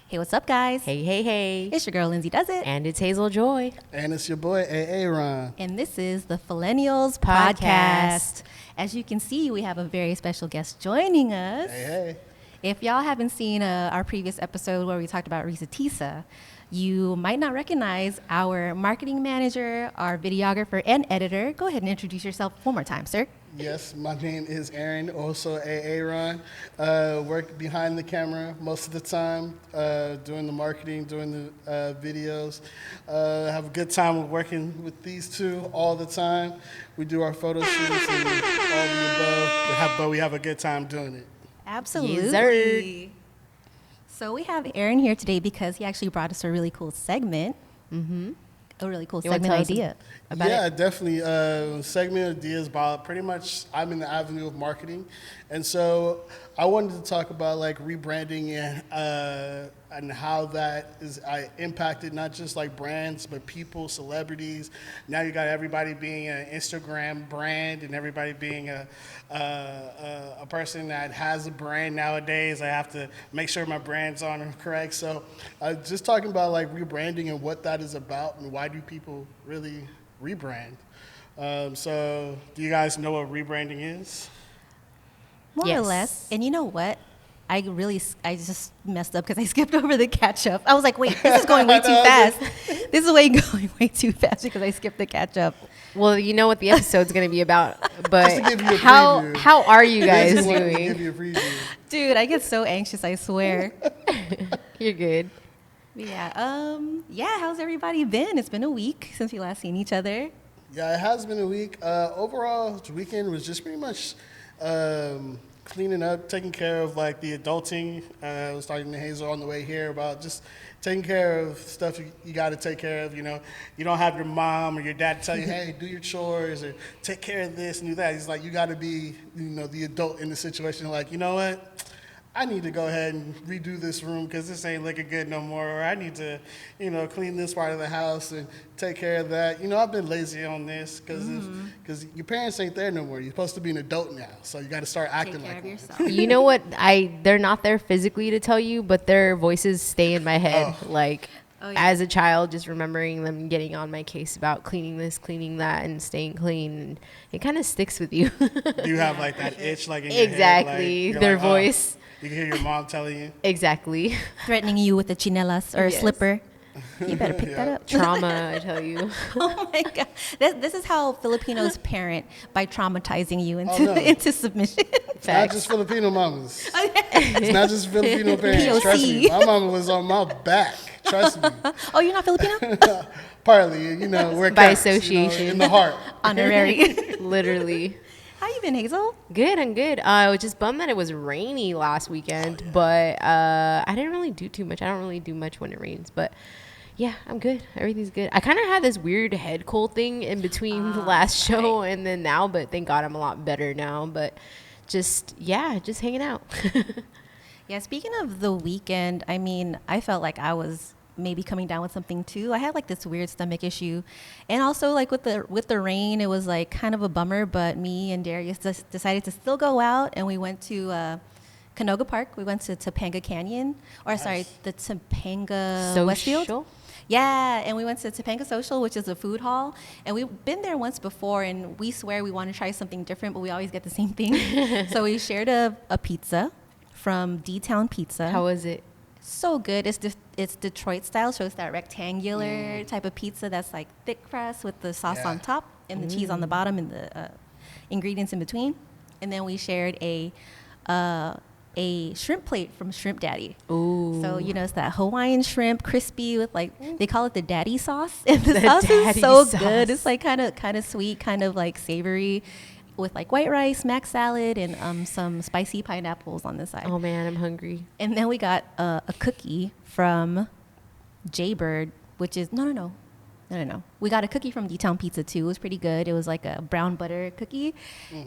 Hey, what's up, guys? Hey, hey, hey. It's your girl, Lindsay Does It. And it's Hazel Joy. And it's your boy, Aaron. And this is the Millennials Podcast. As you can see, we have a very special guest joining us. Hey. If y'all haven't seen our previous episode where we talked about Risa Tisa, you might not recognize our marketing manager, our videographer, and editor. Go ahead and introduce yourself one more time, sir. Yes, my name is Aaron, also Aaron. Work behind the camera most of the time, doing the marketing, doing the videos. Have a good time with working with these two all the time. We do our photo shoots and all the above, but we have a good time doing it. Absolutely. Yes, So we have Aaron here today because he actually brought us a really cool segment. Mm-hmm. A really cool segment idea. Yeah, definitely. Segment ideas about pretty much I'm in the avenue of marketing. And so I wanted to talk about like rebranding and how that is impacted not just like brands, but people, celebrities. Now you got everybody being an Instagram brand and everybody being a person that has a brand nowadays. I have to make sure my brand's on and correct. So just talking about like rebranding and what that is about and why do people really rebrand. So do you guys know what rebranding is? More or Yes. less. And you know what? I just messed up because I skipped over the catch-up. I was like, wait, this is going way too fast. This is going way too fast because I skipped the catch-up. Well, you know what the episode's going to be about, but Just to give you a how preview. are you guys Just wanted to doing? give you a preview. Dude, I get so anxious, I swear. You're good. Yeah, how's everybody been? It's been a week since we last seen each other. Yeah, it has been a week. Overall, the weekend was just pretty much cleaning up, taking care of like the adulting. I was talking to Hazel on the way here about just taking care of stuff you got to take care of. You know, you don't have your mom or your dad tell you, hey, do your chores or take care of this and do that. He's like, you got to be, the adult in the situation. Like, you know what? I need to go ahead and redo this room because this ain't looking good no more. Or I need to, clean this part of the house and take care of that. I've been lazy on this because your parents ain't there no more. You're supposed to be an adult now, so you got to start acting Take care like of one. yourself. You know what? They're not there physically to tell you, but their voices stay in my head. Like, Oh, yeah. as a child, just remembering them getting on my case about cleaning this, cleaning that, and staying clean. And it kind of sticks with you. Do you have like that itch like in your head? Exactly. Like, you're Their like, oh, voice. you can hear your mom telling you. Exactly. Threatening you with a chinelas or a Yes. slipper. You better pick that up. Trauma, I tell you. Oh my God. This is how Filipinos parent, by traumatizing you into, no. into submission. It's not just Filipino mamas. Oh, It's not just Filipino parents. Trust me. POC. My mama was on my back. Trust me. Oh, you're not Filipino? Partly, we're By cats, association. in the heart. Honorary. Literally. How you been, Hazel? Good, I'm good. I was just bummed that it was rainy last weekend, but I didn't really do too much. I don't really do much when it rains, but yeah, I'm good. Everything's good. I kind of had this weird head cold thing in between the last show and then now, but thank God I'm a lot better now. But just hanging out. Yeah, speaking of the weekend, I felt like I was maybe coming down with something too. I had like this weird stomach issue, and also like with the rain, it was like kind of a bummer. But me and Darius just decided to still go out, and we went to Canoga Park. We went to Topanga Canyon, the Topanga Westfield. Social? Yeah, and we went to Topanga Social, which is a food hall, and we've been there once before, and we swear we want to try something different, but we always get the same thing. So we shared a pizza from D-Town Pizza. How was it? So good. It's Detroit style, so it's that rectangular type of pizza that's like thick crust with the sauce on top and the cheese on the bottom and the ingredients in between. And then we shared a shrimp plate from Shrimp Daddy. Ooh. So it's that Hawaiian shrimp, crispy with like they call it the daddy sauce, and the The sauce is daddy so sauce. good. It's like kind of sweet, kind of like savory, with like white rice, mac salad, and some spicy pineapples on the side. Oh man, I'm hungry. And then we got a cookie from Jaybird, which is no. We got a cookie from D-Town Pizza too. It was pretty good. It was like a brown butter cookie,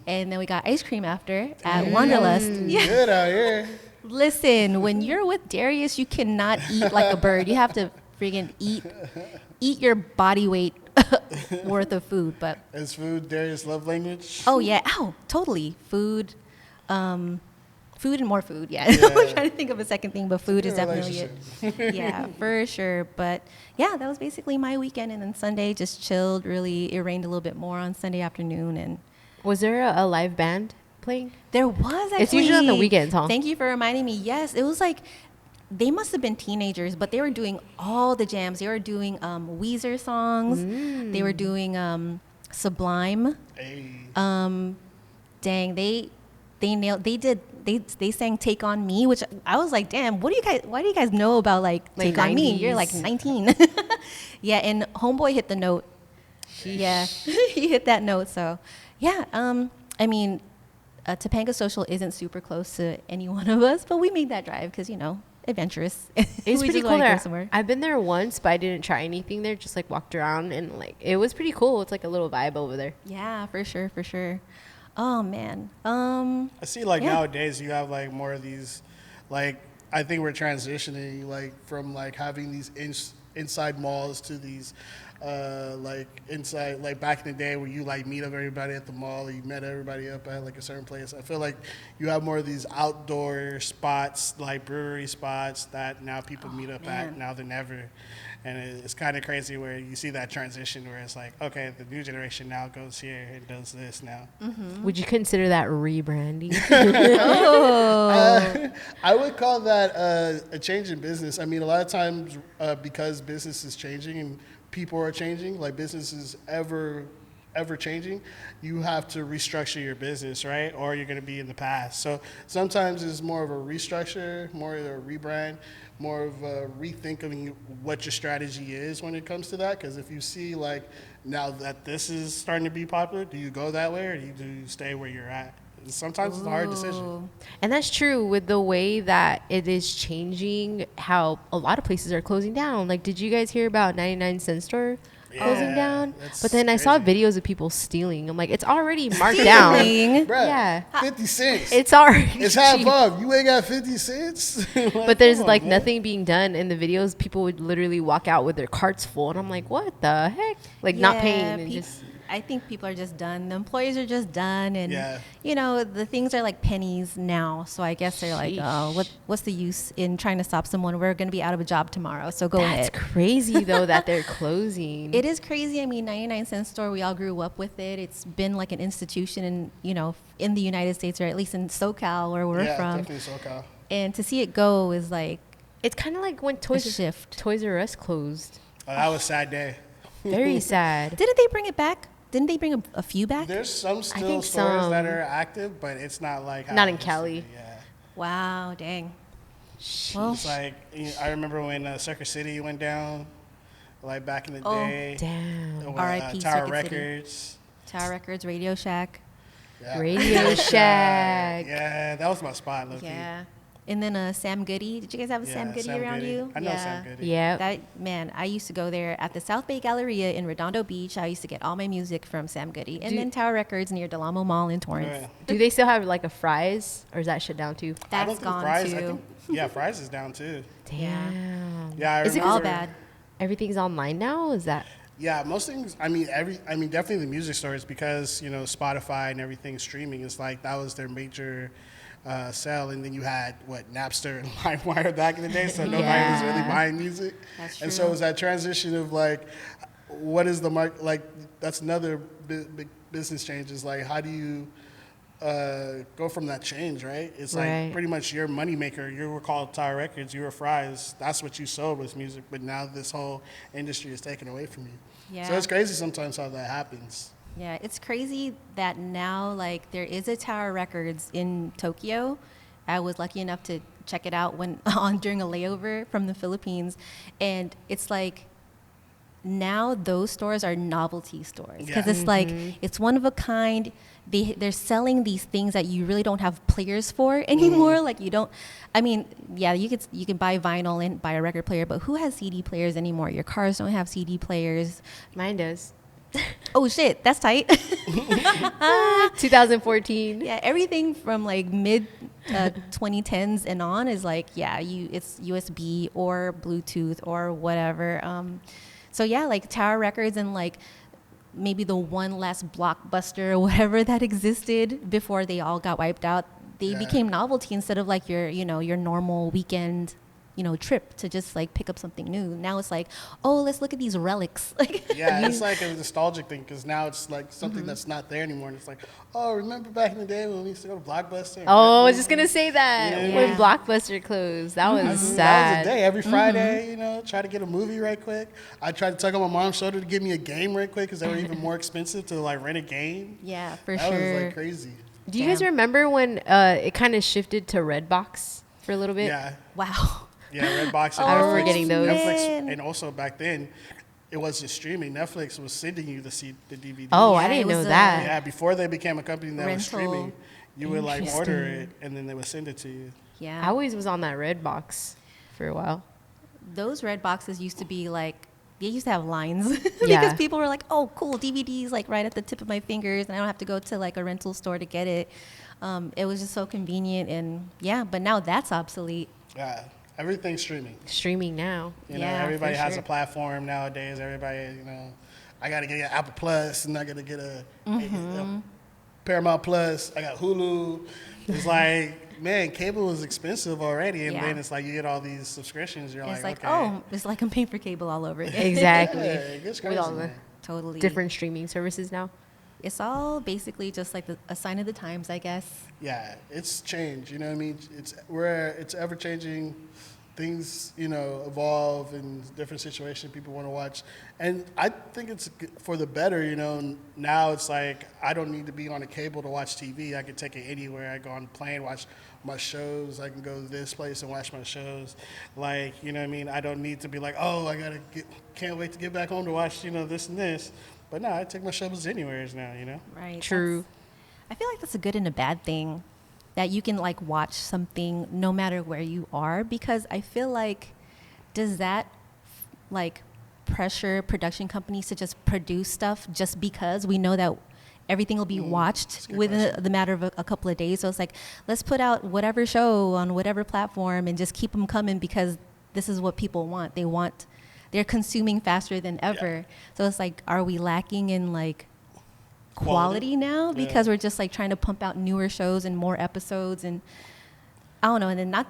and then we got ice cream after at Wanderlust. Yeah. Good out here. Listen, when you're with Darius, you cannot eat like a bird. You have to friggin' eat your body weight worth of food. But Is food Darius' love language? oh yeah, totally. Food, food and more food. Yeah. Yeah. I'm trying to think of a second thing, but food is Good definitely it. Yeah, for sure. But yeah, that was basically my weekend. And then Sunday just chilled. Really, it rained a little bit more on Sunday afternoon. And Was there a live band playing? there was actually. It's usually on the weekends, huh? Thank you for reminding me. Yes, it was like they must have been teenagers, but they were doing all the jams. They were doing Weezer songs. They were doing Sublime. Hey. Dang, they nailed. They sang "Take on Me," which I was like, damn. Why do you guys know about like Like "Take on Me"? 90s. You're like 19. Yeah, and Homeboy hit the note. Yeah, he hit that note. So, yeah. I mean, Topanga Social isn't super close to any one of us, but we made that drive because adventurous. It's We pretty just cool wanna go there. somewhere. I've been there once, but I didn't try anything there. Just like walked around and like it was pretty cool. It's like a little vibe over there. Yeah, for sure, for sure. Oh man. I see like Yeah. nowadays you have like more of these, like I think we're transitioning like from like having these inside malls to these like inside, like back in the day where you like meet up everybody at the mall, or you met everybody up at like a certain place. I feel like you have more of these outdoor spots, like brewery spots that now people meet up at man. now than ever. And it's kind of crazy where you see that transition where it's like, okay, the new generation now goes here and does this now. Would you consider that rebranding? I would call that a change in business. I mean, a lot of times because business is changing and people are changing, like business is ever changing, you have to restructure your business, right? Or you're going to be in the past. So sometimes it's more of a restructure, more of a rebrand, more of a rethinking what your strategy is when it comes to that. Because if you see like now that this is starting to be popular, do you go that way or do you stay where you're at? Sometimes it's a hard decision. Ooh. And that's true with the way that it is changing, how a lot of places are closing down. Like, did you guys hear about 99-cent store closing Yeah, down? that's But then I saw crazy. videos of people stealing. I'm like, it's already marked down. Stealing? Bruh, Yeah. 50 cents. It's already It's half cheap. off. You ain't got 50 cents? Like, But there's come on, like man. nothing being done in the videos. People would literally walk out with their carts full, and I'm like, what the heck? Like not paying and peop- just I think people are just done. The employees are just done, and Yeah. the things are like pennies now. So I guess they're like, oh, Sheesh. what's the use in trying to stop someone? We're going to be out of a job tomorrow, so go that's ahead. crazy though that they're closing. It is crazy. I mean, 99-cent store. We all grew up with it. It's been like an institution in the United States, or at least in SoCal where we're Yeah, from. definitely SoCal. And to see it go is like It's kind of like when shift. Toys R Us closed. Oh, that was a sad day. Very sad. Didn't they bring it back? Didn't they bring a few back? There's some still think stores that some. are active, but it's not like how Not it in used to Cali. be, Yeah. Wow, dang. Well, It's like, I remember when Circuit City went down, like back in the Oh, day. Damn. When, R.I.P. Tower Circuit City. Records. Tower Records, Radio Shack. Yeah. Radio Shack. Yeah, that was my spot, low Yeah. And then Sam Goody. Did you guys have a Yeah, Sam Goody Sam around Goody. you? I know Sam Goody. Yeah. That man, I used to go there at the South Bay Galleria in Redondo Beach. I used to get all my music from Sam Goody, and Do- then Tower Records near Del Amo Mall in Torrance. Yeah. Do they still have like a Fry's, or is that shut down too? I That's don't think gone Fry's, too. I think, yeah, Fry's is down too. Damn. Yeah, I Is it remember. all bad. Everything's online now? Is that? Yeah, most things. I mean, definitely the music stores, because Spotify and everything streaming is like that was their major sell, and then you had Napster and LimeWire back in the day, so nobody was really Yeah. buying music. That's And true. so it was that transition of like, what is the market? Like that's another big business change. Is like, how do you go from that change, right? It's Right. like pretty much your moneymaker. You were called Tower Records, you were Fry's. That's what you sold was music, but now this whole industry is taken away from you. So Yeah. it's crazy sometimes how that happens. Yeah, it's crazy that now like there is a Tower Records in Tokyo. I was lucky enough to check it out when during a layover from the Philippines, and it's like now those stores are novelty stores because Yeah. it's like it's one of a kind. They're selling these things that you really don't have players for anymore. Like you don't. I mean, yeah, you can buy vinyl and buy a record player, but who has CD players anymore? Your cars don't have CD players. Mine does. Oh shit, that's tight. 2014. Yeah, everything from like mid 2010s and on is like, it's USB or Bluetooth or whatever. So yeah, like Tower Records and like maybe the one last Blockbuster or whatever that existed before they all got wiped out. They Yeah. became novelty instead of like your normal weekend, trip to just like pick up something new. Now it's like, oh, let's look at these relics. Like, Yeah, it's like a nostalgic thing because now it's like something that's not there anymore. And it's like, oh, remember back in the day when we used to go to Blockbuster? and Oh, I rent was just gonna movies? say that Yeah. when Yeah. Blockbuster closed, that was That was a sad. day. Every Friday, try to get a movie right quick. I tried to tug on my mom's shoulder to give me a game right quick because they were even more expensive to like rent a game. yeah, for That sure. was like crazy. Do you guys Damn. remember when it kind of shifted to Redbox for a little bit? Yeah, Wow. yeah. Redbox. I remember Netflix- getting those. Netflix, and also back then, it wasn't streaming. Netflix was sending you the DVD. Oh, Yeah, I it didn't know was, that. Yeah, before they became a company that was Rental. streaming, you would like order Interesting. it and then they would send it to you. Yeah. I always was on that Redbox for a while. Those red boxes used to be like, they used to have lines Yeah. because people were like, oh, cool, DVDs like right at the tip of my fingers, and I don't have to go to like a rental store to get it. It was just so convenient, and yeah, but now that's obsolete. Yeah, everything's streaming. Streaming now. You Yeah, know, everybody for has sure. a platform nowadays. Everybody, I got to get an Apple Plus and I got to get a Paramount Plus. I got Hulu. It's like, man, cable is expensive already. And Yeah. then it's like you get all these subscriptions. You're It's like, like, okay. oh, it's like I'm paying for cable all over again. Exactly. Yeah, it gets With crazy, all the man. Totally. different streaming services now. It's all basically just like a sign of the times, I guess. Yeah, it's changed. You know what I mean? It's ever changing. Things evolve in different situations. People want to watch, and I think it's for the better. Now it's like I don't need to be on a cable to watch TV. I can take it anywhere. I go on a plane, watch my shows. I can go to this place and watch my shows. Like what I mean? I don't need to be like, oh, can't wait to get back home to watch this and this. But no, I take my shows anywhere now. Right. True. I feel like that's a good and a bad thing, that you can like watch something no matter where you are, because I feel like, does that like pressure production companies to just produce stuff just because we know that everything will be That's watched a good within question. the matter of a couple of days? So it's like, let's put out whatever show on whatever platform and just keep them coming because this is what people want. They're consuming faster than ever. So it's like, are we lacking in like quality now because we're just like trying to pump out newer shows and more episodes, and I don't know, and then not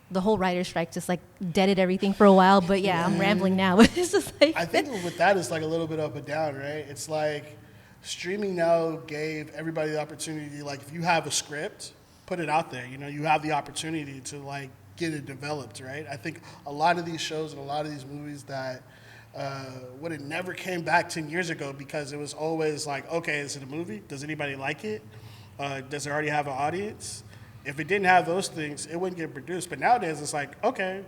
the whole writer's strike just like deaded everything for a while, but yeah, I'm rambling now. It's just like, I think with that it's like a little bit up and down, right? It's like streaming now gave everybody the opportunity, like if you have a script, put it out there. You have the opportunity to like get it developed, right? I think a lot of these shows and a lot of these movies that would have never came back 10 years ago because it was always like, okay, is it a movie? Does anybody like it? Does it already have an audience? If it didn't have those things, it wouldn't get produced. But nowadays, it's like, okay,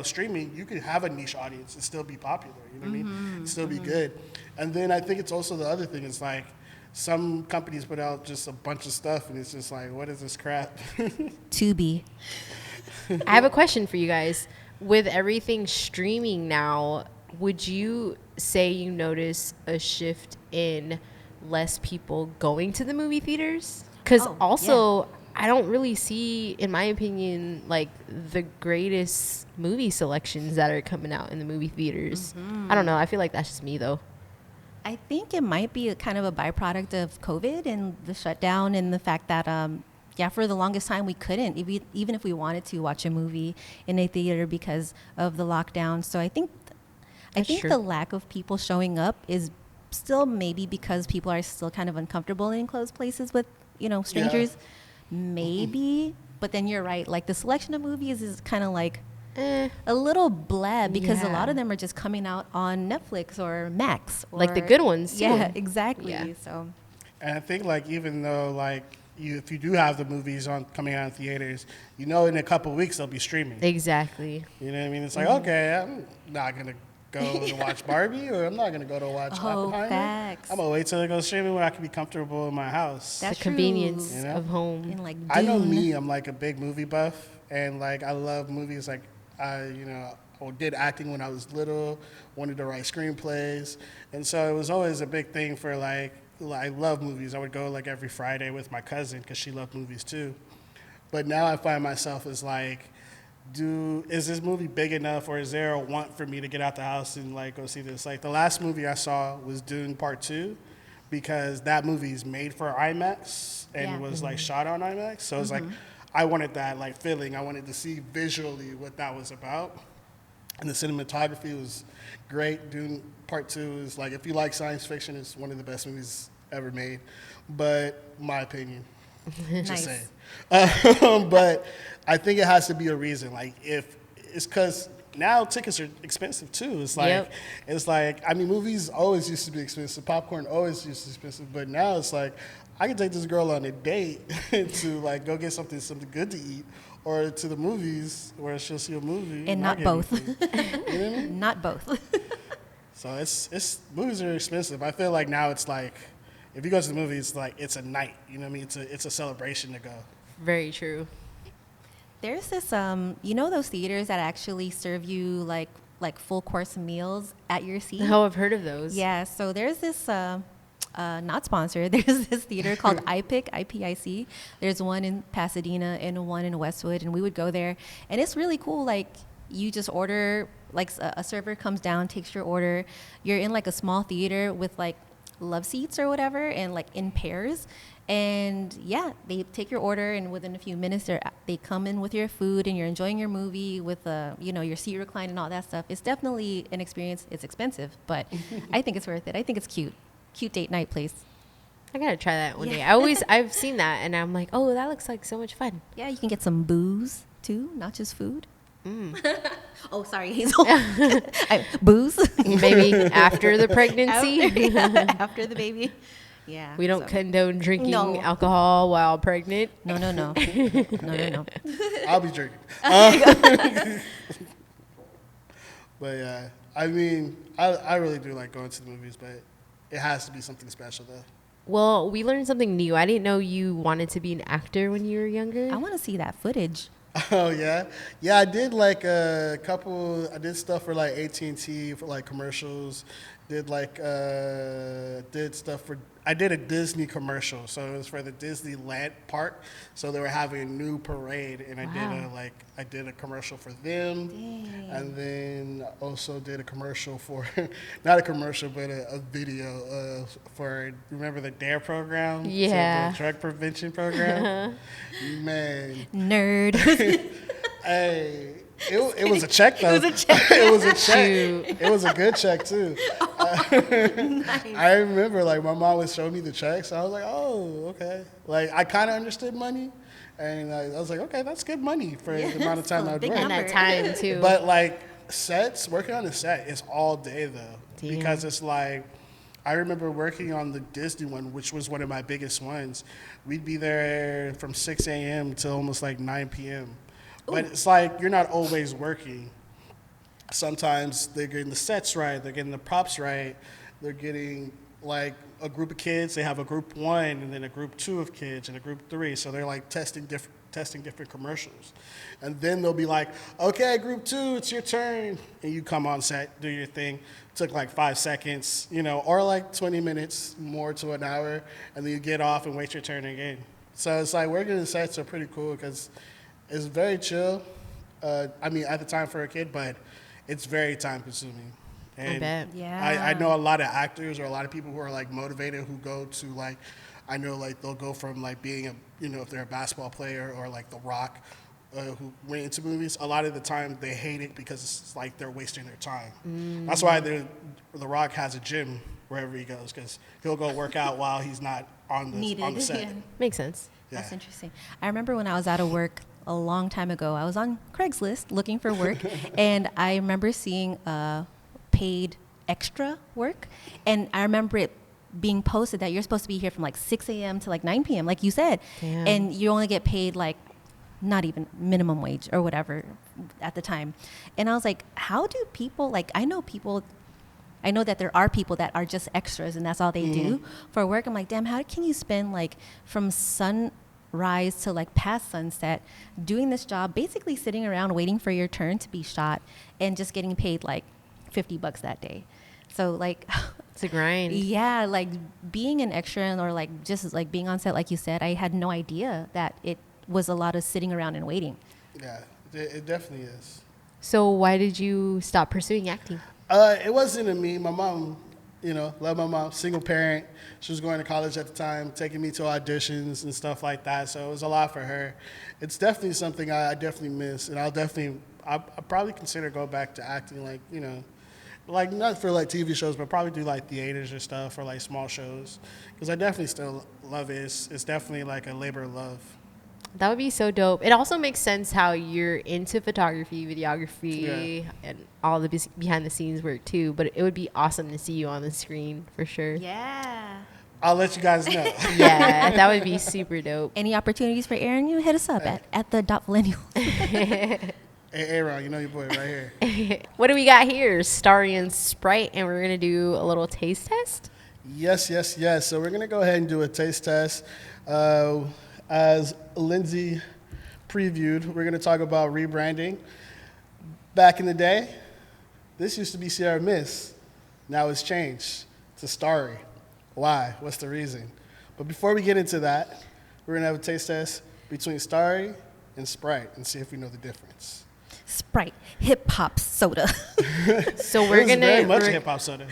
streaming, you could have a niche audience and still be popular. You know what I mean? And still be good. And then I think it's also the other thing is like, some companies put out just a bunch of stuff, and it's just like, what is this crap? Tubi. I have a question for you guys. With everything streaming now, would you say you notice a shift in less people going to the movie theaters? Because Oh, also, I don't really see, in my opinion, like the greatest movie selections that are coming out in the movie theaters. I don't know. I feel like that's just me, though. I think it might be a kind of a byproduct of COVID and the shutdown and the fact that, for the longest time we couldn't, even if we wanted to watch a movie in a theater because of the lockdown. So I think That's true. the lack of people showing up is still maybe because people are still kind of uncomfortable in enclosed places with, strangers. Maybe. But then you're right. Like the selection of movies is kind of like a little blah because a lot Yeah. of them are just coming out on Netflix or Max. Like the or- good ones, too. Yeah, exactly. Yeah. So And I think like even though like if you do have the movies coming out in theaters, in a couple of weeks they'll be streaming. Exactly. You know what I mean? It's like, okay, I'm not gonna go to watch Barbie, or I'm not gonna go to watch Oh, Oppenheimer. facts. I'm gonna wait till it goes streaming where I can be comfortable in my house. That's the convenience true. You know? of home. in like I know Dune. me, I'm like a big movie buff, and like I love movies. Like I did acting when I was little, wanted to write screenplays, and so it was always a big thing for like I love movies. I would go like every Friday with my cousin because she loved movies too. But now I find myself as like, is this movie big enough, or is there a want for me to get out the house and like go see this? Like the last movie I saw was Dune Part 2, because that movie is made for IMAX and Yeah. was like shot on IMAX. So it's like I wanted that like feeling. I wanted to see visually what that was about. And the cinematography was great. Dune Part 2 is like, if you like science fiction, it's one of the best movies ever made. But my opinion, just Nice. saying. But I think it has to be a reason. Like if it's because now tickets are expensive too. It's like Yep. it's like I mean, movies always used to be expensive. Popcorn always used to be expensive. But now it's like I can take this girl on a date to like go get something good to eat, or to the movies where she'll see a movie And not I'll get both. anything. You know what I mean? Not both. So it's movies are expensive. I feel like now it's like if you go to the movie, it's like it's a night. You know what I mean? It's a celebration to go. Very true. There's this, you know, those theaters that actually serve you like full course meals at your seat. Oh, I've heard of those. Yeah. So there's this, not sponsored. There's this theater called IPIC, IPIC. There's one in Pasadena and one in Westwood, and we would go there, and it's really cool. Like you just order, like a server comes down, takes your order. You're in like a small theater with like love seats or whatever, and like in pairs. And yeah, they take your order, and within a few minutes, they come in with your food, and you're enjoying your movie with you know, your seat recline and all that stuff. It's definitely an experience. It's expensive, but I think it's worth it. I think it's cute date night place. I gotta try that one Yeah. day. I've seen that and I'm like, oh, that looks like so much fun. Yeah, you can get some booze too, not just food. Mm. Oh, sorry, Hazel. Booze Maybe after the pregnancy. after the baby. Yeah, We don't so- condone drinking No. alcohol while pregnant. No. No. I'll be drinking. But yeah, I mean, I really do like going to the movies, but it has to be something special though. Well, we learned something new. I didn't know you wanted to be an actor when you were younger. I want to see that footage. Oh yeah, yeah. I did like a couple. I did stuff for like AT&T for like commercials. Did like did stuff for. I did a Disney commercial, so it was for the Disneyland park. So they were having a new parade, and I did a commercial for them, and then also did a commercial for, not a commercial, but a video for, remember the DARE program? So Yeah. the drug prevention program. Man, Nerd. hey. It was a check though. It was a check. It was a check. Shoot. It was a good check too. I remember like my mom would show me the checks. I was like, oh, okay. Like I kind of understood money, and I was like, okay, that's good money for the amount of time a I'd big work. And that number. time too. But like working on a set is all day though, Damn. because it's like I remember working on the Disney one, which was one of my biggest ones. We'd be there from 6 a.m. to almost like 9 p.m. But it's like you're not always working. Sometimes they're getting the sets right, they're getting the props right, they're getting like a group of kids. They have a group 1 and then a group 2 of kids and a group 3. So they're like testing different commercials, and then they'll be like, "Okay, group 2, it's your turn," and you come on set, do your thing. Took like 5 seconds, you know, or like 20 minutes more to an hour, and then you get off and wait your turn again. So it's like working the sets are pretty cool because it's very chill. I mean, at the time for a kid, but it's very time consuming. And bet. Yeah. I know a lot of actors or a lot of people who are like motivated who go to like, I know like they'll go from like being if they're a basketball player or like The Rock, who went into movies. A lot of the time they hate it because it's like they're wasting their time. That's why The Rock has a gym wherever he goes, because he'll go work out while he's not on the set. Yeah. Makes sense. Yeah. That's interesting. I remember when I was out of work a long time ago, I was on Craigslist looking for work, and I remember seeing paid extra work, and I remember it being posted that you're supposed to be here from like 6 a.m. to like 9 p.m., like you said, Damn. and you only get paid like not even minimum wage or whatever at the time. And I was like, how do people, like, I know that there are people that are just extras and that's all they do for work. I'm like, damn, how can you spend like from sunrise to like past sunset doing this job, basically sitting around waiting for your turn to be shot and just getting paid like $50 that day? So like, It's a grind. yeah, like being an extra or like just like being on set, like you said, I had no idea that it was a lot of sitting around and waiting. Yeah, it definitely is. So why did you stop pursuing acting? It wasn't me. My mom, love my mom, single parent. She was going to college at the time, taking me to auditions and stuff like that. So it was a lot for her. It's definitely something I definitely miss, and I'll probably consider go back to acting, like not for like TV shows, but probably do like theaters or stuff or like small shows, because I definitely still love it. It's definitely like a labor of love. That would be so dope. It also makes sense how you're into photography, videography, and all the behind the scenes work too. But it would be awesome to see you on the screen for sure. Yeah. I'll let you guys know. Yeah, that would be super dope. Any opportunities for Aaron, you hit us up at the .millennial. Hey, Aaron, you know your boy right here. What do we got here? Starry and Sprite, and we're gonna do a little taste test. Yes. So we're gonna go ahead and do a taste test. As Lindsay previewed, we're gonna talk about rebranding. Back in the day, this used to be Sierra Mist. Now it's changed to Starry. Why? What's the reason? But before we get into that, we're gonna have a taste test between Starry and Sprite and see if we know the difference. Sprite, hip hop soda. So we're This is very much gonna hip hop soda.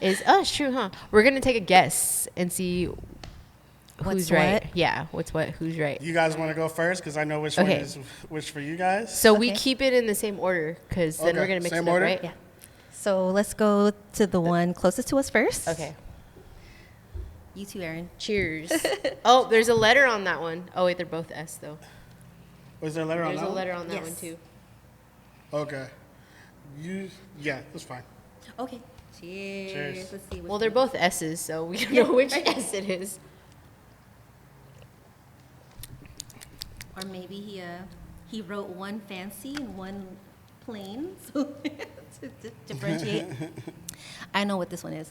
it's true, huh? We're gonna take a guess and see What's who's right. what? Yeah, what's what? Who's right? You guys want to go first? Because I know which Okay. one is which for you guys. So we Okay. keep it in the same order because then Okay, we're gonna mix same it up, order? right? Yeah. So let's go to the one closest to us first. Okay. You too, Aaron. Cheers. Oh, there's a letter on that one. Oh wait, they're both S though. Was there a letter on There's that a one? letter on that Yes. one too. Okay. Yeah, that's fine. Okay. Cheers. Cheers. Let's see. Well, they're both S's, so we don't know which S it is. Or maybe he wrote one fancy and one plain, so to differentiate. I know what this one is.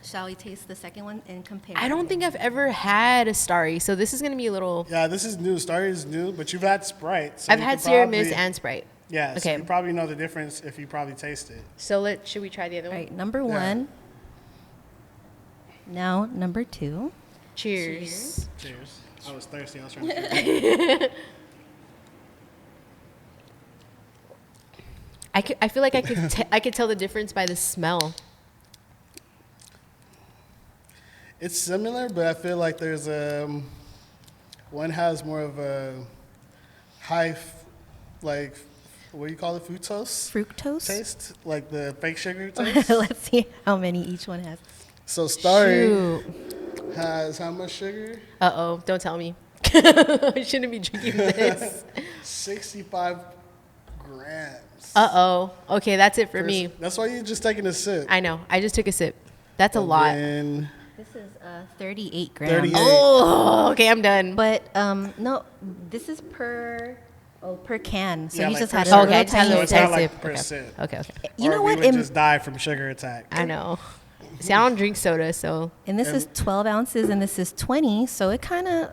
Shall we taste the second one and compare? I don't think I've ever had a Starry, so this is gonna be a little. Yeah, this is new. Starry is new, but you've had Sprite. So I've you had could Sierra probably- Mist and Sprite. Yeah, so Okay. you probably know the difference if you probably taste it. So should we try the other All one? right, number Yeah. one. Now number two. Cheers. Cheers. I was thirsty. I was trying to. I feel like I could tell the difference by the smell. It's similar, but I feel like there's one has more of a high, what do you call it, fructose Fructose. taste, like the fake sugar taste. Let's see how many each one has. So Starry Shoot. has how much sugar? Uh-oh, don't tell me. I shouldn't be drinking this. 65 grams. Uh-oh. Okay, that's it for me. That's why you're just taking a sip. I know. I just took a sip. That's a lot. And This is 38 grams. 38. Oh, okay, I'm done. But no, this is per can. So Yeah, you like just per had a sip. little Okay, I just had a tiny little It's not sip. like sip. per Okay. sip. Okay. You know Or what? We would just die from sugar attack. I know. See, I don't drink soda, so And this is 12 ounces, and this is 20. So it kind of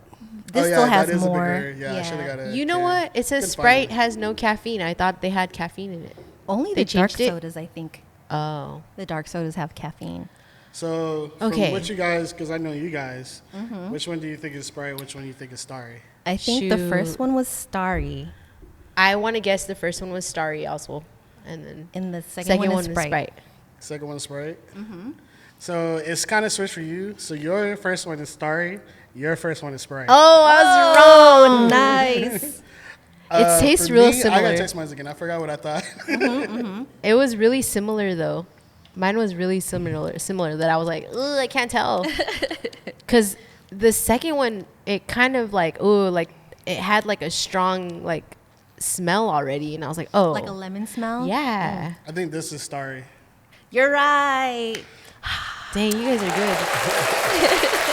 Oh, this yeah, still has that is a more. bigger- yeah, I should've got a you know can. what? It says Couldn't Sprite find it. has no caffeine. I thought they had caffeine in it. Only They the dark changed it? sodas, I think. Oh. The dark sodas have caffeine. So, from Okay. what you guys, because I know you guys, which one do you think is Sprite? Which one do you think is Starry? I think the Shoot. first one was Starry, I want to guess the first one was Starry also. And then and the second one is was Sprite. Second one is Sprite. So it's kind of switched for you. So your first one is Starry. Your first one is Sprite. Oh, I was wrong. Nice. It tastes For real me, I similar. gotta taste mine again. I forgot what I thought. It was really similar though. Mine was really similar that I was like, ugh, I can't tell. Cause the second one, it kind of like, it had like a strong like smell already, and I was like, oh, Like a lemon smell. yeah. I think this is Starry. You're right. Dang, you guys are good.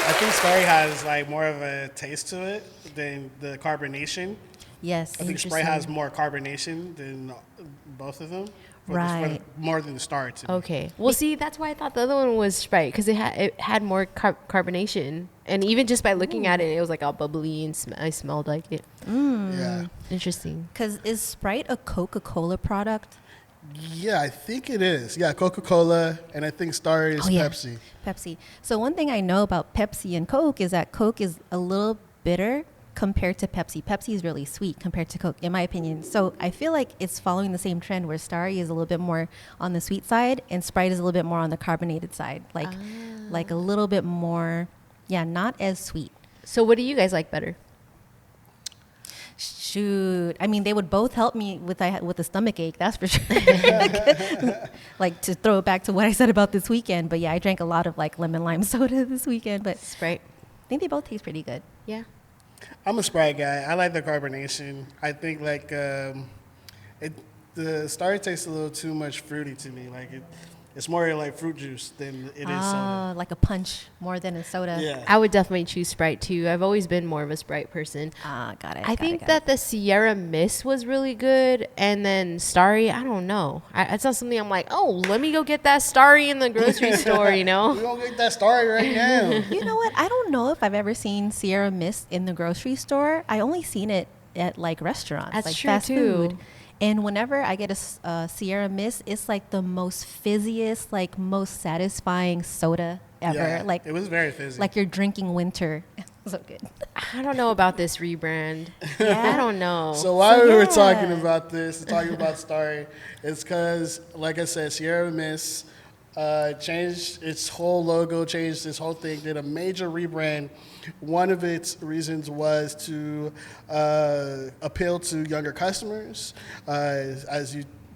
I think Starry has like more of a taste to it than the carbonation. Yes. I think Sprite has more carbonation than both of them. Right. More than the Starry to me. Okay. Well, see, that's why I thought the other one was Sprite because it had more carbonation, and even just by looking at it, it was like all bubbly and I smelled like it. Yeah. Interesting. Because is Sprite a Coca-Cola product? Yeah, I think it is. Yeah, Coca-Cola, and I think Starry is Pepsi. Pepsi. So one thing I know about Pepsi and Coke is that Coke is a little bitter, compared to Pepsi. Pepsi is really sweet compared to Coke, in my opinion. So I feel like it's following the same trend where Starry is a little bit more on the sweet side and Sprite is a little bit more on the carbonated side. Like a little bit more, yeah, not as sweet. So what do you guys like better? Shoot, I mean, they would both help me with the stomach ache. That's for sure. Like to throw it back to what I said about this weekend. But yeah, I drank a lot of like lemon lime soda this weekend. But Sprite. I think they both taste pretty good. Yeah. I'm a Sprite guy. I like the carbonation. I think like the Starry tastes a little too much fruity to me. Like it's more like fruit juice than it is soda. Like a punch more than a soda. Yeah. I would definitely choose Sprite too. I've always been more of a Sprite person. Got it. I think that the Sierra Mist was really good, and then Starry, I don't know. It's not something I'm like, oh, let me go get that Starry in the grocery store, you know? We're going to get that Starry right now. You know what? I don't know if I've ever seen Sierra Mist in the grocery store. I only seen it at like restaurants, That's like true, fast too. food. And whenever I get a Sierra Mist, it's like the most fizziest, like most satisfying soda ever. Yeah, Like it was very fizzy. like you're drinking winter. So good. I don't know about this rebrand. I don't know. So why So, we were yeah. talking about this, talking about Starry, is because, like I said, Sierra Mist changed its whole logo, changed its whole thing, did a major rebrand. One of its reasons was to appeal to younger customers.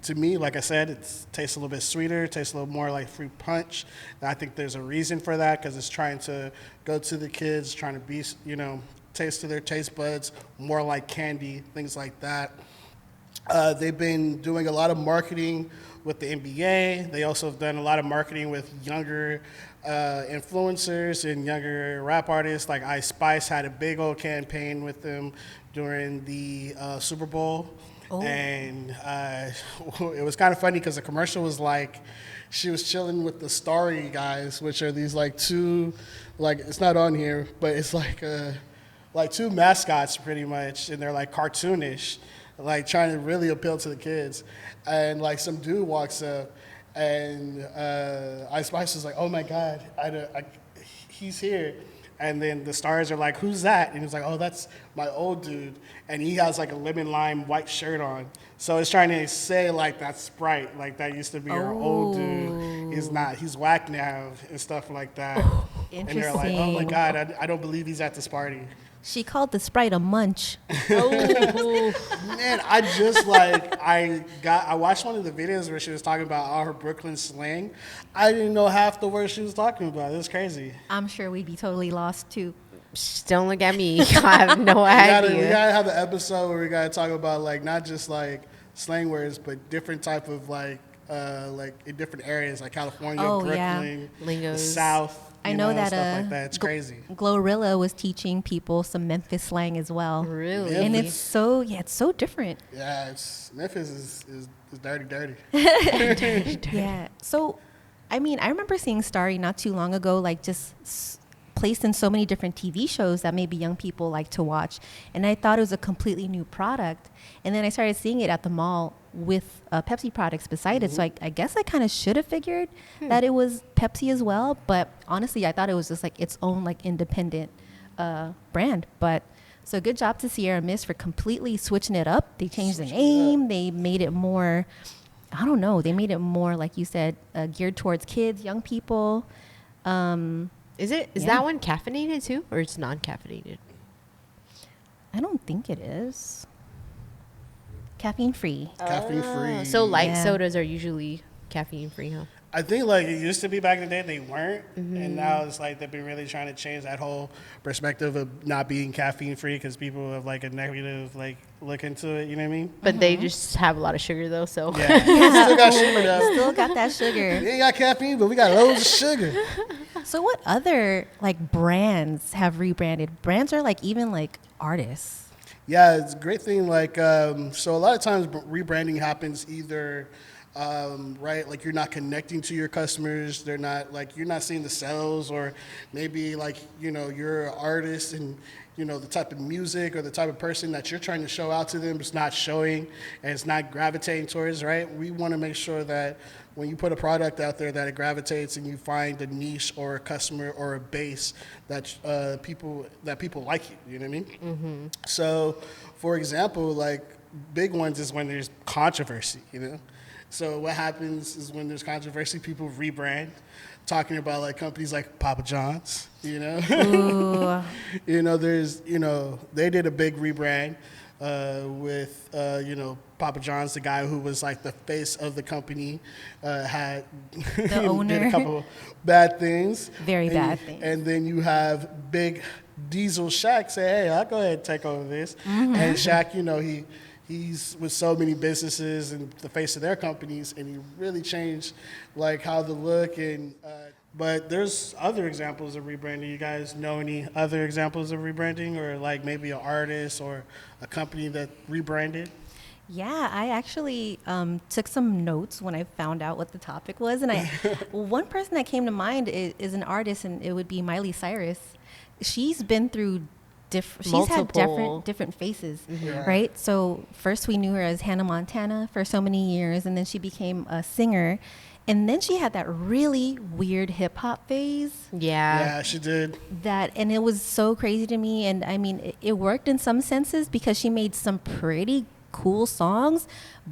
To me, like I said, it tastes a little bit sweeter, tastes a little more like fruit punch. And I think there's a reason for that because it's trying to go to the kids, trying to be, taste to their taste buds, more like candy, things like that. They've been doing a lot of marketing with the NBA. They also have done a lot of marketing with younger influencers and younger rap artists. Like Ice Spice had a big old campaign with them during the Super Bowl. Oh. And it was kind of funny because the commercial was like, she was chilling with the Starry guys, which are these like two, like it's not on here, but it's like two mascots pretty much, and they're like cartoonish, like trying to really appeal to the kids. And like some dude walks up, and Ice Spice is like, "Oh my God, he's here." And then the stars are like, "Who's that?" And he's like, "Oh, that's my old dude." And he has like a lemon lime white shirt on. So it's trying to say like that's Sprite, like that used to be your old dude. He's not. He's whack now and stuff like that. And they're like, "Oh my God, I don't believe he's at this party." She called the Sprite a munch. Man, I just like I watched one of the videos where she was talking about all her Brooklyn slang. I didn't know half the words she was talking about. It was crazy. I'm sure we'd be totally lost too. Shh, don't look at me. I have no We idea. gotta have an episode where we gotta talk about like not just like slang words, but different type of like in different areas like California, Oh, Brooklyn, yeah. the Lingos. South. I know that stuff like that. It's crazy. Glorilla was teaching people some Memphis slang as well. Really? And it's so different. Yeah, Memphis is dirty. Yeah. So, I mean, I remember seeing Starry not too long ago, like just placed in so many different TV shows that maybe young people like to watch. And I thought it was a completely new product. And then I started seeing it at the mall with Pepsi products beside it. So I guess I kind of should have figured that it was Pepsi as well. But honestly, I thought it was just like its own like independent brand. But so good job to Sierra Mist for completely switching it up. They changed the name. They made it more, I don't know, they made it more, like you said, geared towards kids, young people. Is Yeah. that one caffeinated too, or it's non-caffeinated? I don't think it is. Caffeine free. Caffeine free. So light Yeah. sodas are usually caffeine free, huh? I think like it used to be back in the day they weren't, and now it's like they've been really trying to change that whole perspective of not being caffeine free because people have like a negative like look into it. You know what I mean? But they just have a lot of sugar though, so Yeah, still got sugar though. Still got that sugar. We ain't got caffeine, but we got loads of sugar. So what other like brands have rebranded? Brands are like even like artists. Yeah, it's a great thing. Like, so a lot of times rebranding happens either, right, like you're not connecting to your customers. They're not like, you're not seeing the sales, or maybe like, you're an artist and the type of music or the type of person that you're trying to show out to them is not showing and it's not gravitating towards, right? We want to make sure that when you put a product out there that it gravitates and you find a niche or a customer or a base that people like you, you know what I mean? Mm-hmm. So, for example, like big ones is when there's controversy, So what happens is when there's controversy, people rebrand, talking about like companies like Papa John's, Ooh. They did a big rebrand with Papa John's, the guy who was like the face of the company, had The owner. did a couple bad things. Very bad things. And then you have big Diesel Shaq say, hey, I'll go ahead and take over this. Mm-hmm. And Shaq, he's with so many businesses and the face of their companies, and he really changed like how they look. And but there's other examples of rebranding. You guys know any other examples of rebranding, or like maybe an artist or a company that rebranded? Yeah, I actually took some notes when I found out what the topic was, and one person that came to mind is an artist, and it would be Miley Cyrus. She's been through she's had different faces, right? So first we knew her as Hannah Montana for so many years, and then she became a singer, and then she had that really weird hip hop phase. Yeah, she did. And it was so crazy to me, and I mean, it worked in some senses because she made some pretty cool songs,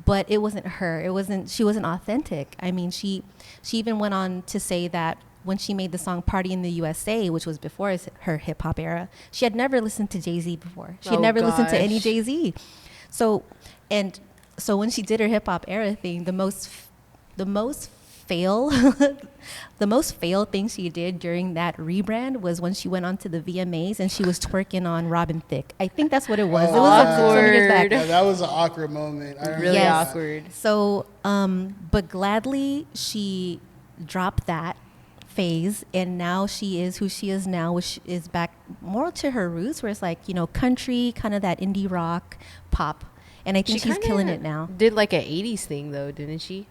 but it wasn't her. She wasn't authentic. I mean, she even went on to say that when she made the song Party in the USA, which was before her hip hop era, she had never listened to Jay-Z before. She had never listened to any Jay-Z. So when she did her hip hop era thing, the most fail the most fail thing she did during that rebrand was when she went on to the VMAs and she was twerking on Robin Thicke. I think that's what it was. Oh, it was like so many years back. Yeah, that was an awkward moment. Really awkward. So, but gladly she dropped that phase, and now she is who she is now, which is back more to her roots, where it's like, country, kind of that indie rock pop. And I think she's killing it now. Did like an 80s thing though, didn't she?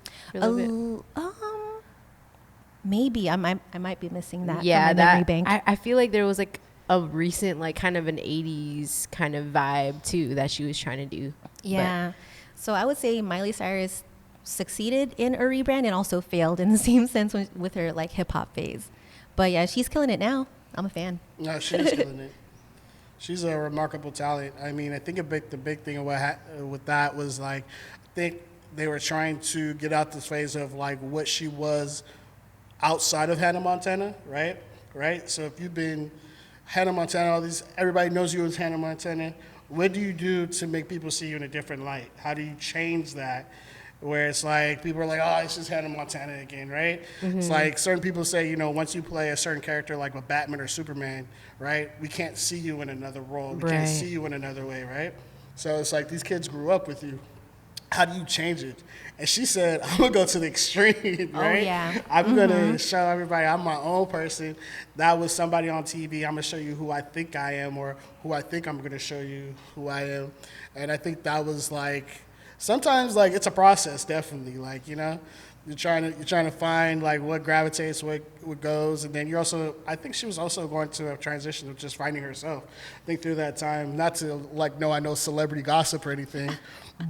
Maybe I might be missing that. Yeah, from my memory bank. I feel like there was like a recent like kind of an 80s kind of vibe too that she was trying to do. Yeah. So I would say Miley Cyrus succeeded in a rebrand and also failed in the same sense with her like hip hop phase. But yeah, she's killing it now. I'm a fan. No, she is killing it. She's a remarkable talent. I mean, I think the big thing with that was like, I think they were trying to get out this phase of like what she was outside of Hannah Montana, right? Right. So if you've been Hannah Montana, everybody knows you as Hannah Montana. What do you do to make people see you in a different light? How do you change that? Where it's like, people are like, oh, it's just Hannah Montana again, right? Mm-hmm. It's like certain people say, once you play a certain character like with Batman or Superman, right, we can't see you in another role. We can't see you in another way, right? So it's like these kids grew up with you. How do you change it? And she said, I'm going to go to the extreme, right? Oh, yeah. I'm going to show everybody I'm my own person. That was somebody on TV. I'm going to show you who I think I am, or who I think I'm going to show you who I am. And I think that was like, sometimes like it's a process, definitely. Like, you're trying to find like what gravitates, what goes, and then I think she was also going to a transition of just finding herself. I think through that time, not to like I know celebrity gossip or anything,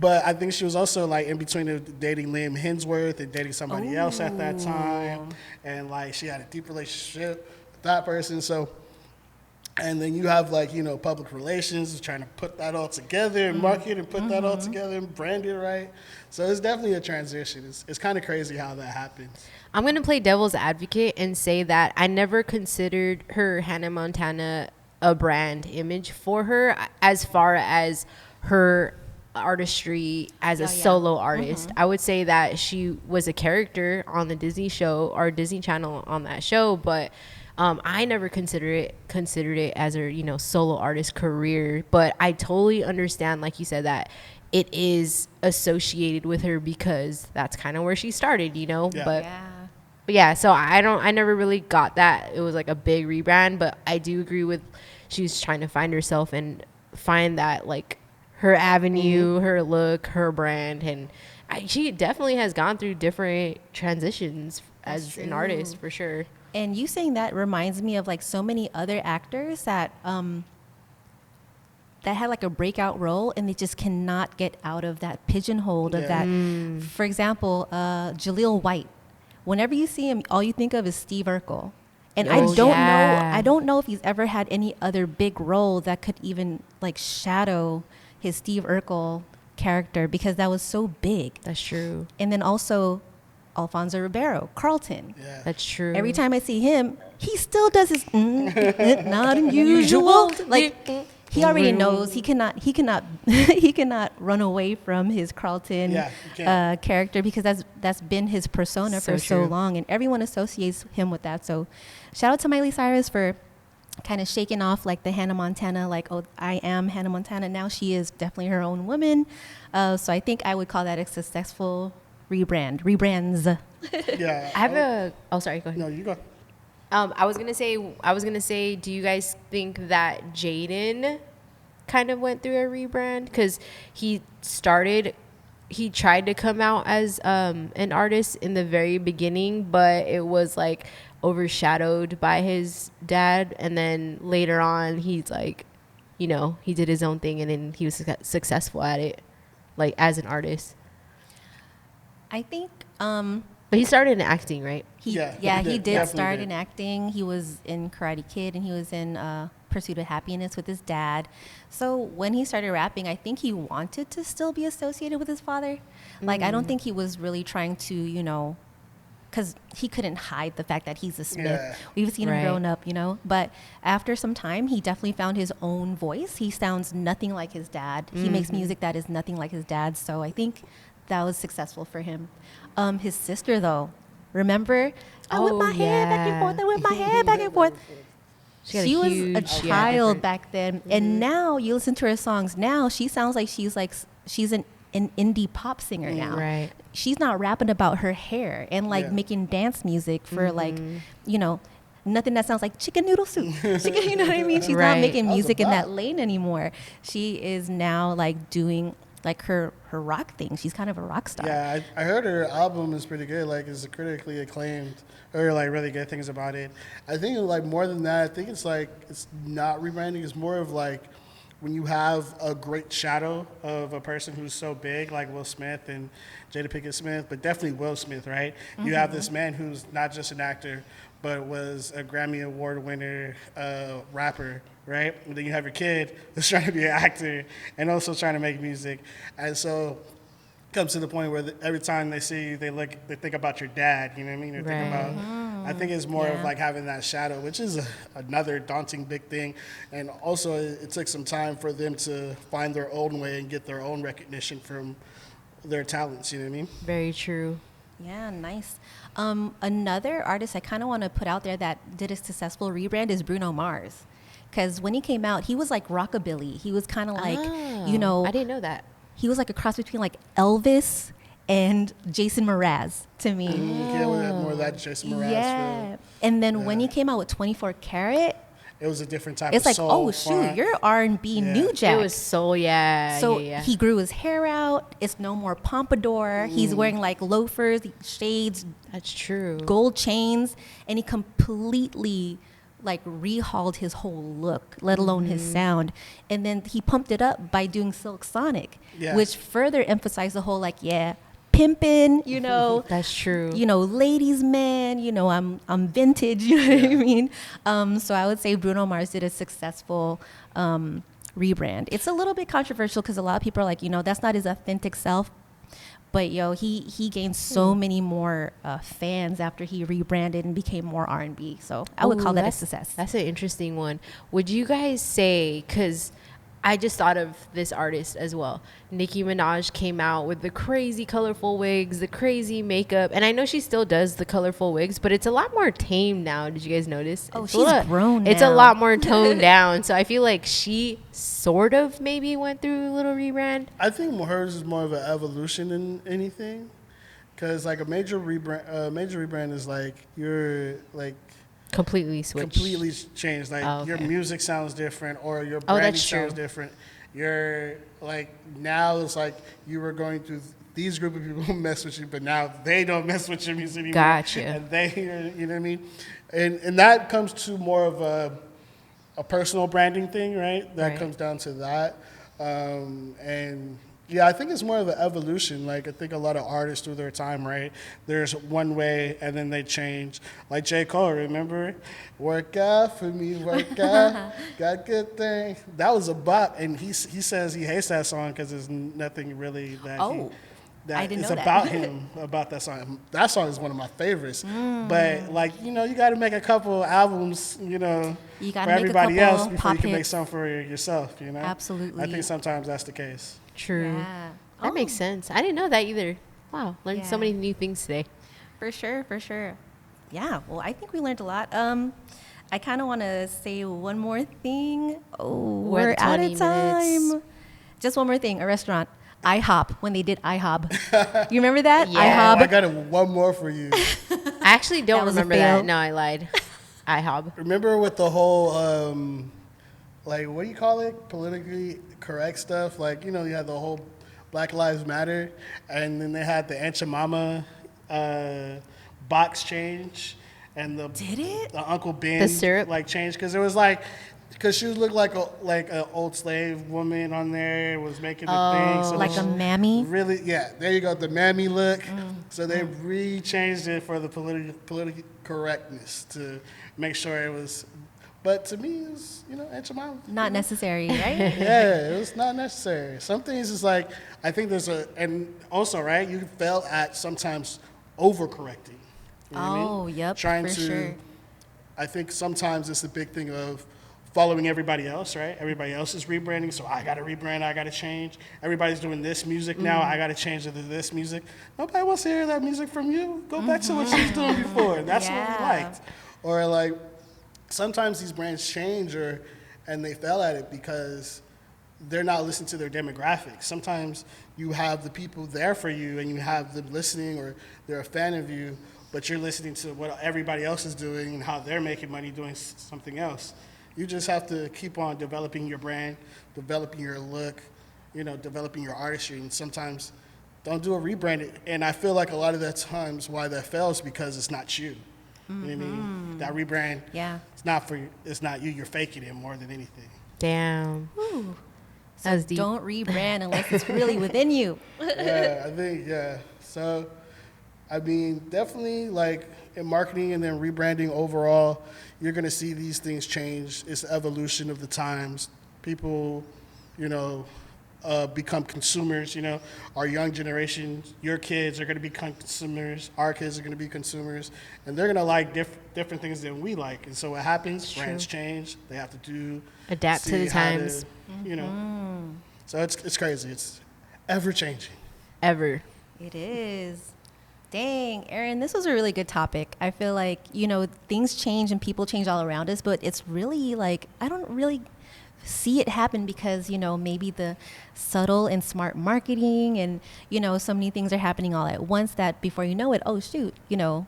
but I think she was also like in between dating Liam Hemsworth and dating somebody else at that time, and like she had a deep relationship with that person. So. And then you have like, public relations, trying to put that all together and market and put that all together and brand it right. So it's definitely a transition. It's kind of crazy how that happens. I'm going to play devil's advocate and say that I never considered her Hannah Montana a brand image for her as far as her artistry as a solo artist. I would say that she was a character on the Disney show or Disney Channel on that show, but I never considered it as a solo artist career. But I totally understand, like you said, that it is associated with her because that's kind of where she started, Yeah. But yeah, so I never really got that it was like a big rebrand. But I do agree with she's trying to find herself and find that like her avenue, her look, her brand, and she definitely has gone through different transitions as an artist for sure. And you saying that reminds me of like so many other actors that that had like a breakout role, and they just cannot get out of that pigeonhole of that. For example, Jaleel White. Whenever you see him, all you think of is Steve Urkel. And I don't know if he's ever had any other big role that could even like shadow his Steve Urkel character, because that was so big. That's true. And then also Alfonso Ribeiro, Carlton. Yeah. That's true. Every time I see him, he still does his not unusual. Like he already knows he cannot he cannot run away from his Carlton character, because that's been his persona for so long, and everyone associates him with that. So shout out to Miley Cyrus for kind of shaking off like the Hannah Montana, like, oh, I am Hannah Montana. Now she is definitely her own woman. So I think I would call that a successful rebrands. Yeah. I have sorry, go ahead. No, you go. I was gonna say, do you guys think that Jaden kind of went through a rebrand? Because he tried to come out as an artist in the very beginning, but it was like overshadowed by his dad, and then later on he's like, you know, he did his own thing, and then he was successful at it, like as an artist. I think but he started in acting, right? He did start in acting. He was in Karate Kid, and he was in Pursuit of Happiness with his dad. So when he started rapping, I think he wanted to still be associated with his father. Like, I don't think he was really trying to, you know, because he couldn't hide the fact that he's a Smith. Yeah. We've seen him grown up, you know. But after some time, he definitely found his own voice. He sounds nothing like his dad. He makes music that is nothing like his dad. So I think that was successful for him. His sister, though, remember? I whip my hair back and forth. I whip my hair back and forth. She was a child back then, and now you listen to her songs. Now she sounds like she's an indie pop singer now. Right. She's not rapping about her hair and like making dance music for like, you know, nothing that sounds like chicken noodle soup. You know what I mean? She's not making music in that lane anymore. She is now like doing like her rock thing. She's kind of a rock star. Yeah, I heard her album is pretty good. Like, it's critically acclaimed. I heard like really good things about it. I think like more than that, I think it's like it's not rebranding. It's more of like when you have a great shadow of a person who's so big, like Will Smith and Jada Pinkett Smith, but definitely Will Smith, right? Mm-hmm. You have this man who's not just an actor, but was a Grammy Award winner rapper, right? And then you have your kid who's trying to be an actor and also trying to make music. And so it comes to the point where every time they see you, they think about your dad, you know what I mean? They think about, I think it's more of like having that shadow, which is another daunting big thing. And also it took some time for them to find their own way and get their own recognition from their talents, you know what I mean? Very true. Yeah, nice. Another artist I kind of want to put out there that did a successful rebrand is Bruno Mars. Because when he came out, he was like rockabilly. He was kind of like, you know. I didn't know that. He was like a cross between like Elvis and Jason Mraz to me. Yeah, we had more of that Jason Mraz. Yeah. And then when he came out with 24 Karat, it was a different type it's of like, soul. oh, shoot, you're R&B New Jack. It was soul, yeah. So he grew his hair out. It's no more pompadour. He's wearing like loafers, shades. That's true. Gold chains. And he completely like rehauled his whole look, let alone his sound. And then he pumped it up by doing Silk Sonic, which further emphasized the whole like, pimping, you know. That's true. You know, ladies man, you know, I'm vintage, you know what I mean? So I would say Bruno Mars did a successful rebrand. It's a little bit controversial because a lot of people are like, you know, that's not his authentic self. But he gained so many more fans after he rebranded and became more R&B. So I would call that a success. That's an interesting one. Would you guys say, because I just thought of this artist as well. Nicki Minaj came out with the crazy colorful wigs, the crazy makeup. And I know she still does the colorful wigs, but it's a lot more tame now. Did you guys notice? Oh, she's grown now. It's a lot more toned down. So I feel like she sort of maybe went through a little rebrand. I think hers is more of an evolution than anything. Because like a major rebrand is like you're like completely switched. Completely changed. Like your music sounds different or your branding sounds different. You're like, now it's like you were going through these group of people who mess with you, but now they don't mess with your music anymore. Gotcha. And they, you know what I mean? And that comes to more of a personal branding thing, right? That Right. comes down to that. And yeah, I think it's more of an evolution. Like, I think a lot of artists through their time, right? There's one way and then they change. Like J. Cole, remember? Work out for me, work out, got good thing. That was a bop. And he says he hates that song because there's nothing really that Oh, I didn't is know that. about him, about that song. That song is one of my favorites. Mm. But, like, you know, you got to make a couple albums, you know, You for gotta make a everybody couple else before you pop can make hits. something for yourself, you know? Absolutely. I think sometimes that's the case. True. Yeah. That makes sense. I didn't know that either. Wow, learned so Yeah. many new things today. For sure, for sure. Yeah, well, I think we learned a lot. I kind of want to say one more thing. Oh, We're we're at out 20 of time. minutes. Just one more thing. A restaurant, IHOP, when they did IHOB. You remember that? Yeah. I IHOB. got one more for you. I actually don't That was a remember fail. that. No, I lied. IHOB. Remember with the whole, like, what do you call it? Politically correct stuff? Like, you know, you had the whole Black Lives Matter, and then they had the Aunt your Mama box change, and the Did it? the Uncle Ben The syrup? like change because it was like. Because she looked like an old slave woman on there, was making the thing. So Like she- a mammy. Really, yeah. There you go, the mammy look. So they re-changed it for the political correctness to make sure it was. But to me, it was, you know, Aunt Jemima. Not necessary, right? Yeah, it was not necessary. Some things is like, I think there's and also, right, you fail at sometimes overcorrecting. You know what I mean? Oh, yep, Trying for to, sure. I think sometimes it's the big thing of following everybody else, right? Everybody else is rebranding, so I got to rebrand, I got to change. Everybody's doing this music now, I got to change to this music. Nobody wants to hear that music from you. Go back to what you was doing before. That's what we Yeah. liked. Or like, sometimes these brands change and they fail at it because they're not listening to their demographics. Sometimes you have the people there for you and you have them listening or they're a fan of you, but you're listening to what everybody else is doing and how they're making money doing something else. You just have to keep on developing your brand, developing your look, you know, developing your artistry. And sometimes don't do a rebrand. And I feel like a lot of the times why that fails because it's not you. You know what I mean? That rebrand, Yeah. it's not for you. It's not you. You're faking it more than anything. Damn. Ooh. So That was deep. don't rebrand unless it's really within you. Yeah, I think, yeah. So, I mean, definitely like in marketing and then rebranding overall, you're going to see these things change. It's the evolution of the times. People, you know, become consumers, you know. Our young generation, your kids are going to become consumers. Our kids are going to be consumers. And they're going to like different things than we like. And so what happens? Brands change. They have to Adapt to see the how times. you know. So it's crazy. It's ever changing. Ever. It is. Dang, Aaron, this was a really good topic. I feel like, you know, things change and people change all around us, but it's really like, I don't really see it happen because, you know, maybe the subtle and smart marketing and, you know, so many things are happening all at once that before you know it, oh, shoot, you know,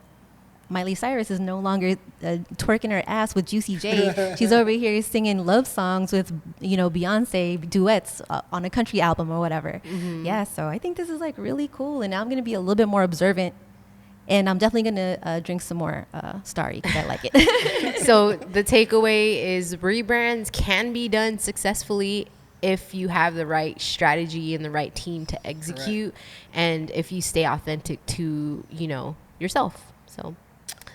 Miley Cyrus is no longer twerking her ass with Juicy J. She's over here singing love songs with, you know, Beyonce duets on a country album or whatever. Yeah, so I think this is like really cool. And now I'm going to be a little bit more observant. And I'm definitely going to drink some more Starry because I like it. So the takeaway is rebrands can be done successfully if you have the right strategy and the right team to execute. And if you stay authentic to, you know, yourself. So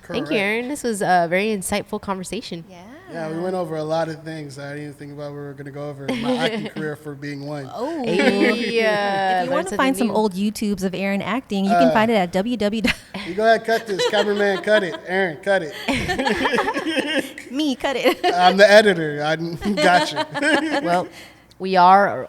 thank you, Aaron. This was a very insightful conversation. Yeah, we went over a lot of things I didn't even think about we were going to go over. My acting career for being one. Oh, Yeah. if you want to find some old YouTubes of Aaron acting, you can find it at www. You go ahead, cut this. Cameraman, cut it. Aaron, cut it. Me, cut it. I'm the editor. I got you. Well, we are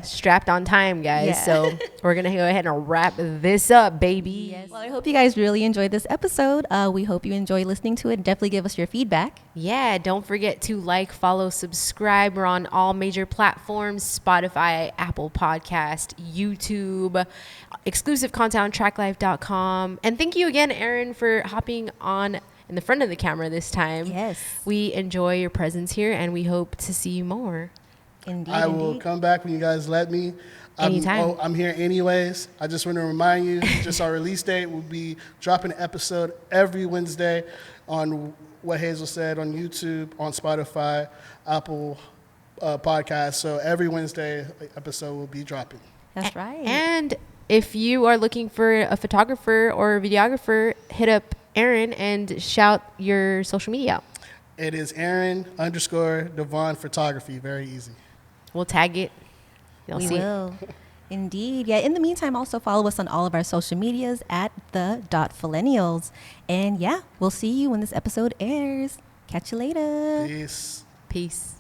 strapped on time, guys. Yeah. So we're going to go ahead and wrap this up, baby. Yes. Well, I hope you guys really enjoyed this episode. We hope you enjoy listening to it. Definitely give us your feedback. Yeah, don't forget to like, follow, subscribe. We're on all major platforms: Spotify, Apple Podcast, YouTube, exclusive content on tracklife.com. And thank you again, Aaron, for hopping on in the front of the camera this time. Yes. We enjoy your presence here, and we hope to see you more. Indeed. I will come back when you guys let me. Anytime. I'm here anyways. I just want to remind you, just our release date will be dropping an episode every Wednesday on what Hazel said, on YouTube, on Spotify, Apple Podcasts. So every Wednesday episode will be dropping. That's right. And if you are looking for a photographer or a videographer, hit up Aaron and shout your social media out. It is Aaron_Davon Photography. Very easy. We'll tag it. You'll We see. will. Indeed. Yeah. In the meantime, also follow us on all of our social medias at @the.phillennials. And yeah, we'll see you when this episode airs. Catch you later. Peace. Peace.